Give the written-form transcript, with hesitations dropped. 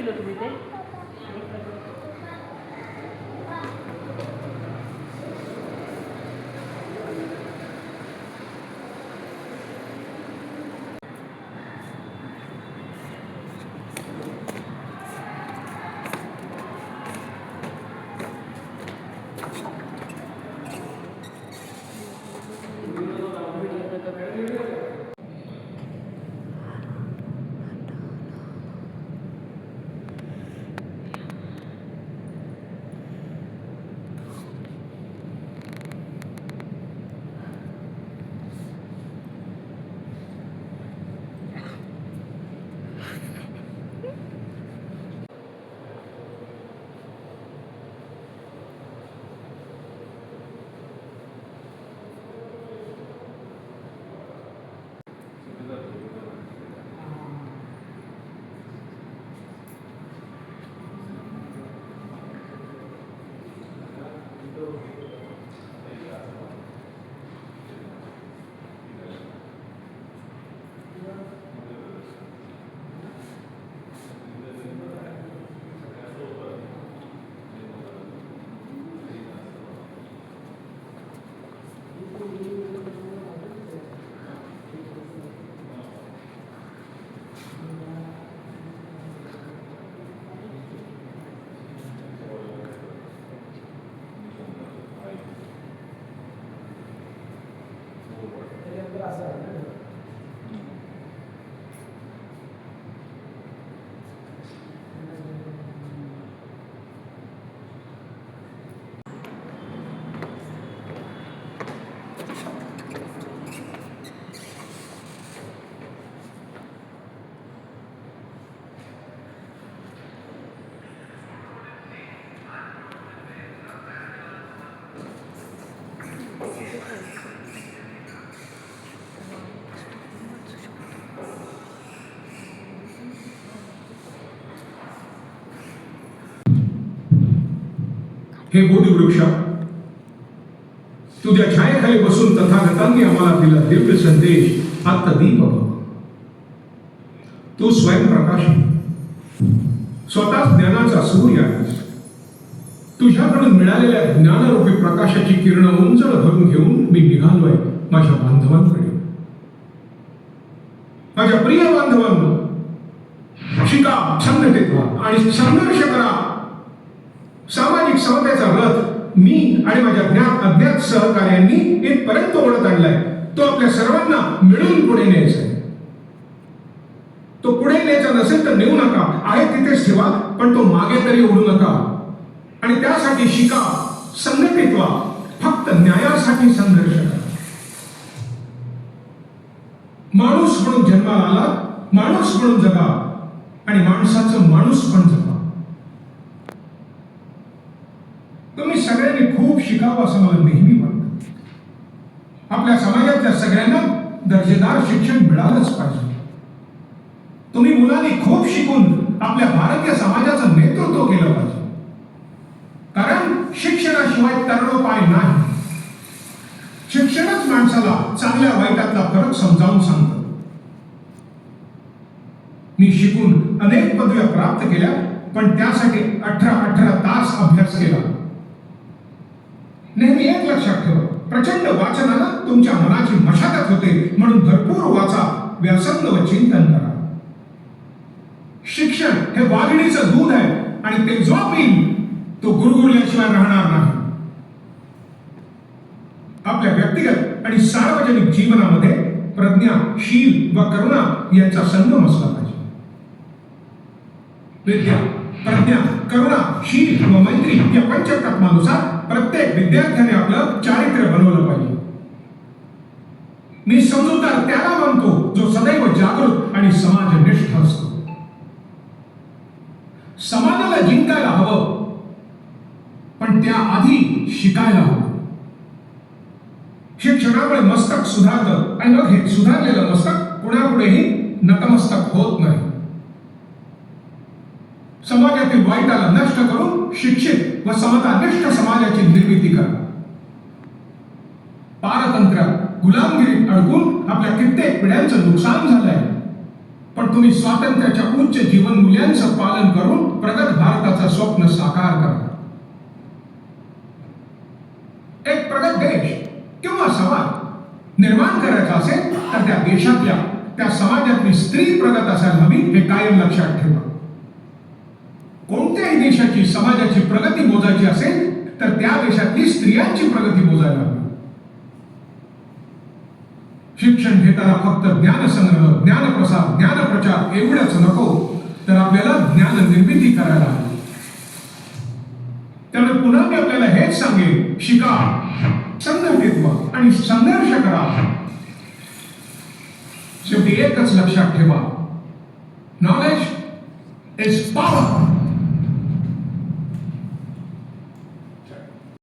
दिलं तुम्ही ते? हे बोधिवृक्ष, तुझ्या छायेखाली बसून तथागतांनी आम्हाला दिला दिव्य संदेश आत्मदीप भव. तू स्वयंप्रकाश, स्वतः ज्ञानाचा सूर्य आहेस. तुझ्याकडून मिळालेल्या ज्ञानरूपी प्रकाशाची किरण उंजळ भरून घेऊन मी निघालोय माझ्या बांधवांकडे. माझ्या प्रिय बांधवांनो, शिका, छंदतेत्वा आणि संघर्ष करा. सामाजिक समतेचा रथ मी आणि माझ्या ज्ञात अज्ञात सहकार्यांनी इथपर्यंत ओढत आणलाय. तो आपल्या सर्वांना मिळून पुढे न्यायचा आहे. तो पुढे न्यायचा नसेल तर नेऊ नका, आहे तिथेच ठेवा, पण तो मागे तरी ओढू नका. आणि त्यासाठी शिका, संघटित व्हा, फक्त न्यायासाठी संघर्ष करा. माणूस म्हणून जन्माला आला, माणूस म्हणून जगा आणि माणसाचं माणूस पण जगा. तुम्ही सगळ्यांनी खूप शिकावं असं मला नेहमी वाटतं. आपल्या समाजातल्या सगळ्यांना दर्जेदार शिक्षण मिळालंच पाहिजे. तुम्ही मुलांनी खूप शिकून आपल्या भारतीय समाजाचं नेतृत्व केलं पाहिजे. कारण शिक्षणाशिवाय तरणोपाय नाही. शिक्षणच माणसाला चांगल्या वाईटातला फरक समजावून सांगतं. मी शिकून अनेक पदव्या प्राप्त केल्या, पण त्यासाठी 18 तास अभ्यास केला. नेहमी एक लक्षात ठेवा, प्रचंड वाचनानं तुमच्या मनाची मशागत होते, म्हणून भरपूर वाचा, व्यासंग व चिंतन करा. शिक्षण हे वाघिणीचं दूध आहे आणि ते जो पिईल तो गुरगुरल्याशिवाय राहणार नाही. आपल्या व्यक्तिगत आणि सार्वजनिक जीवनामध्ये प्रज्ञा, शील व करुणा यांचा संगम असला पाहिजे. विद्या, प्रज्ञा, करुणा, शील व मैत्री या पंचतत्वानुसार प्रत्येक विद्यार्थ्याने आपलं चारित्र्य बनवलं पाहिजे. मी समजूतदार त्याला मानतो जो सदैव जागृत आणि समाजनिष्ठ असतो. समाजाला जिंकायला हवं, पण त्याआधी शिकायला हवं. शिक्षणामुळे मस्तक सुधारतं आणि मग हे सुधारलेलं मस्तक कुणापुढेही नतमस्तक होत नाही. समाजातील वाईटाला नष्ट करून शिक्षित व समतानिष्ठ समाजाची निर्मिती करा. पारतंत्र्य, गुलामगिरीत अडकून आपल्या कित्येक पिढ्यांचं नुकसान झालंय, पण तुम्ही स्वातंत्र्याच्या उच्च जीवन मूल्यांचं पालन करून प्रगत देश किंवा समाज निर्माण करायचा असेल तर त्या देशातल्या त्या समाजातली स्त्री प्रगत असायला हवी, हे कायम लक्षात ठेवा. कोणत्याही देशाची समाजाची प्रगती मोजायची असेल तर त्या देशातली स्त्रियांची प्रगती मोजायला हवी. शिक्षण घेताना फक्त ज्ञानसंग्रह, ज्ञानप्रसार, ज्ञानप्रचार एवढंच नको, तर आपल्याला ज्ञान निर्मिती करायला हवी. त्यामुळे पुन्हा मी आपल्याला हेच सांगेन, शिका, संघटित व्हा आणि संघर्ष करा. शेवटी एकच लक्षात ठेवा, नॉलेज इज पॉवर.